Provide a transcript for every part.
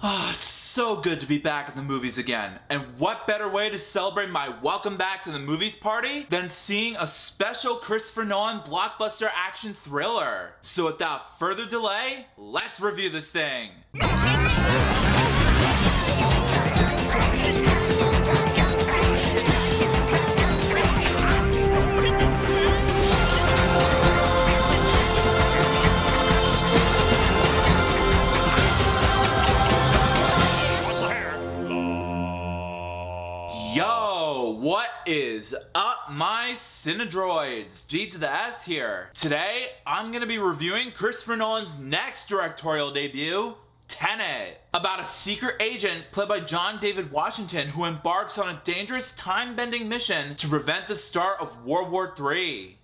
Ah, it's so good to be back in the movies again. And what better way to celebrate my welcome back to the movies party than seeing a special Christopher Nolan blockbuster action thriller. So without further delay, let's review this thing. Yo, what is up, my Cinedroids? G to the S here. Today, I'm gonna be reviewing Christopher Nolan's next directorial debut, Tenet, about a secret agent played by John David Washington who embarks on a dangerous time-bending mission to prevent the start of World War III.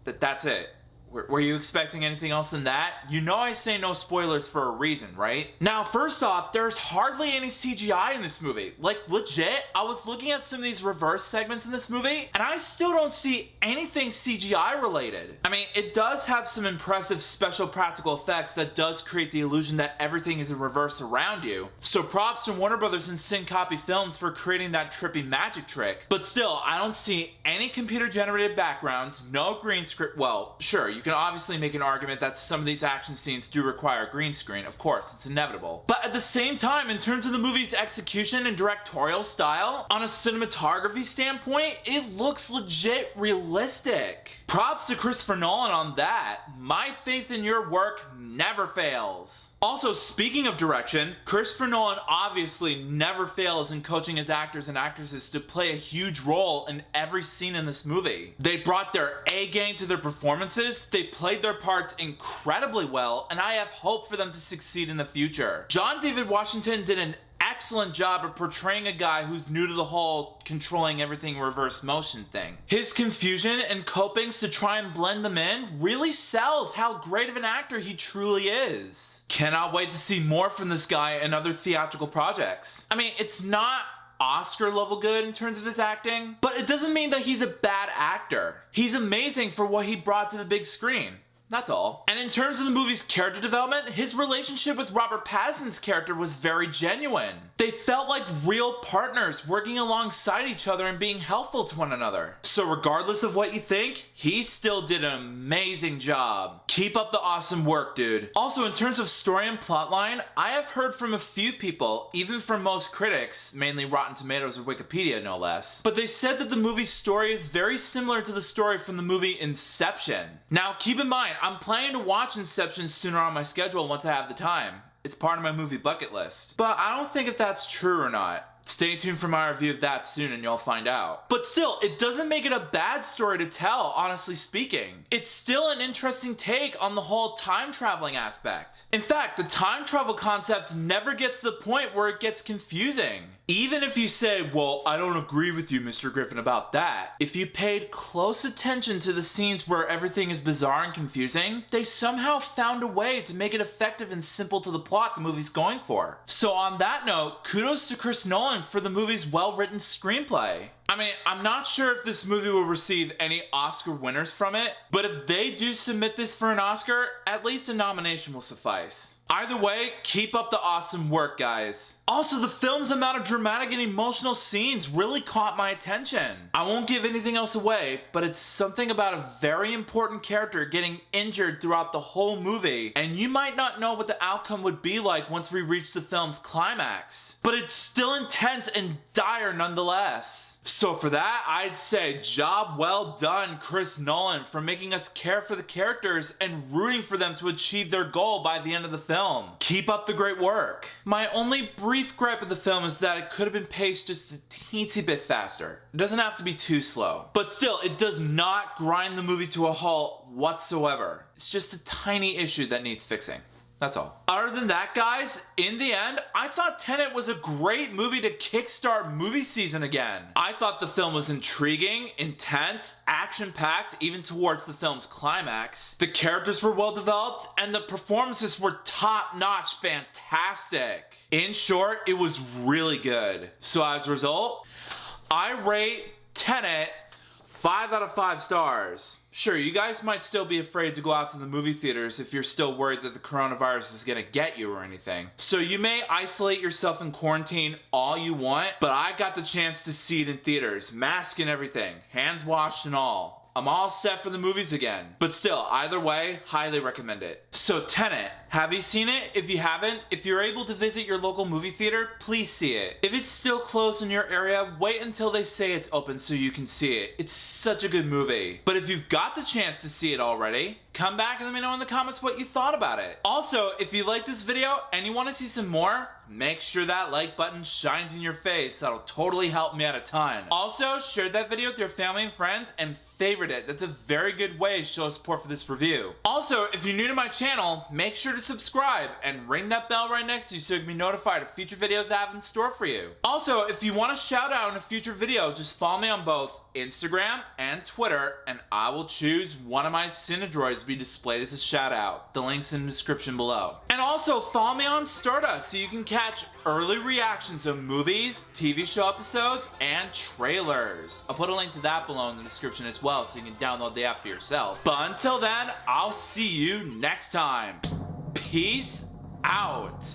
That's it. Were you expecting anything else than that? You know I say no spoilers for a reason, right? Now, first off, there's hardly any CGI in this movie. Like, legit, I was looking at some of these reverse segments in this movie, and I still don't see anything CGI related. I mean, it does have some impressive special practical effects that does create the illusion that everything is in reverse around you. So props to Warner Brothers and Syncopy Films for creating that trippy magic trick. But still, I don't see any computer-generated backgrounds, no green screen. Well, sure, you can obviously make an argument that some of these action scenes do require a green screen. Of course, it's inevitable. But at the same time, in terms of the movie's execution and directorial style, on a cinematography standpoint, it looks legit realistic. Props to Christopher Nolan on that. My faith in your work never fails. Also, speaking of direction, Christopher Nolan obviously never fails in coaching his actors and actresses to play a huge role in every scene in this movie. They brought their A-game to their performances, they played their parts incredibly well, and I have hope for them to succeed in the future. John David Washington did an excellent job of portraying a guy who's new to the whole controlling everything reverse motion thing. His confusion and copings to try and blend them in really sells how great of an actor he truly is. Cannot wait to see more from this guy in other theatrical projects. I mean, it's not Oscar level good in terms of his acting, but it doesn't mean that he's a bad actor. He's amazing for what he brought to the big screen. That's all. And in terms of the movie's character development, his relationship with Robert Pattinson's character was very genuine. They felt like real partners working alongside each other and being helpful to one another. So regardless of what you think, he still did an amazing job. Keep up the awesome work, dude. Also, in terms of story and plotline, I have heard from a few people, even from most critics, mainly Rotten Tomatoes or Wikipedia no less, but they said that the movie's story is very similar to the story from the movie Inception. Now, keep in mind, I'm planning to watch Inception sooner on my schedule once I have the time. It's part of my movie bucket list. But I don't think if that's true or not. Stay tuned for my review of that soon and you'll find out. But still, it doesn't make it a bad story to tell, honestly speaking. It's still an interesting take on the whole time traveling aspect. In fact, the time travel concept never gets to the point where it gets confusing. Even if you say, well, I don't agree with you, Mr. Griffin, about that, if you paid close attention to the scenes where everything is bizarre and confusing, they somehow found a way to make it effective and simple to the plot the movie's going for. So on that note, kudos to Chris Nolan for the movie's well-written screenplay. I mean, I'm not sure if this movie will receive any Oscar winners from it, but if they do submit this for an Oscar, at least a nomination will suffice. Either way, keep up the awesome work, guys. Also, the film's amount of dramatic and emotional scenes really caught my attention. I won't give anything else away, but it's something about a very important character getting injured throughout the whole movie, and you might not know what the outcome would be like once we reach the film's climax. But it's still intense and dire nonetheless. So for that, I'd say job well done, Chris Nolan, for making us care for the characters and rooting for them to achieve their goal by the end of the film. Keep up the great work. My only brief gripe of the film is that it could have been paced just a teensy bit faster. It doesn't have to be too slow. But still, it does not grind the movie to a halt whatsoever. It's just a tiny issue that needs fixing. That's all. Other than that, guys, in the end, I thought Tenet was a great movie to kickstart movie season again. I thought the film was intriguing, intense, action-packed, even towards the film's climax. The characters were well developed, and the performances were top-notch fantastic. In short, it was really good. So as a result, I rate Tenet 5 out of 5 stars. Sure, you guys might still be afraid to go out to the movie theaters if you're still worried that the coronavirus is gonna get you or anything. So you may isolate yourself in quarantine all you want, but I got the chance to see it in theaters, mask and everything, hands washed and all. I'm all set for the movies again. But still, either way, highly recommend it. So Tenet, have you seen it? If you haven't, if you're able to visit your local movie theater, please see it. If it's still closed in your area, wait until they say it's open so you can see it. It's such a good movie. But if you've got the chance to see it already, come back and let me know in the comments what you thought about it. Also, if you like this video and you want to see some more, make sure that like button shines in your face. That'll totally help me out a ton. Also, share that video with your family and friends and favorite it. That's a very good way to show support for this review. Also, if you're new to my channel, make sure to subscribe and ring that bell right next to you so you can be notified of future videos that I have in store for you. Also, if you want a shout out in a future video, just follow me on both Instagram and Twitter, and I will choose one of my Cinedroids to be displayed as a shout out. The link's in the description below. And also follow me on Stardust so you can catch early reactions of movies, TV show episodes, and trailers. I'll put a link to that below in the description as well so you can download the app for yourself. But until then, I'll see you next time. Peace out.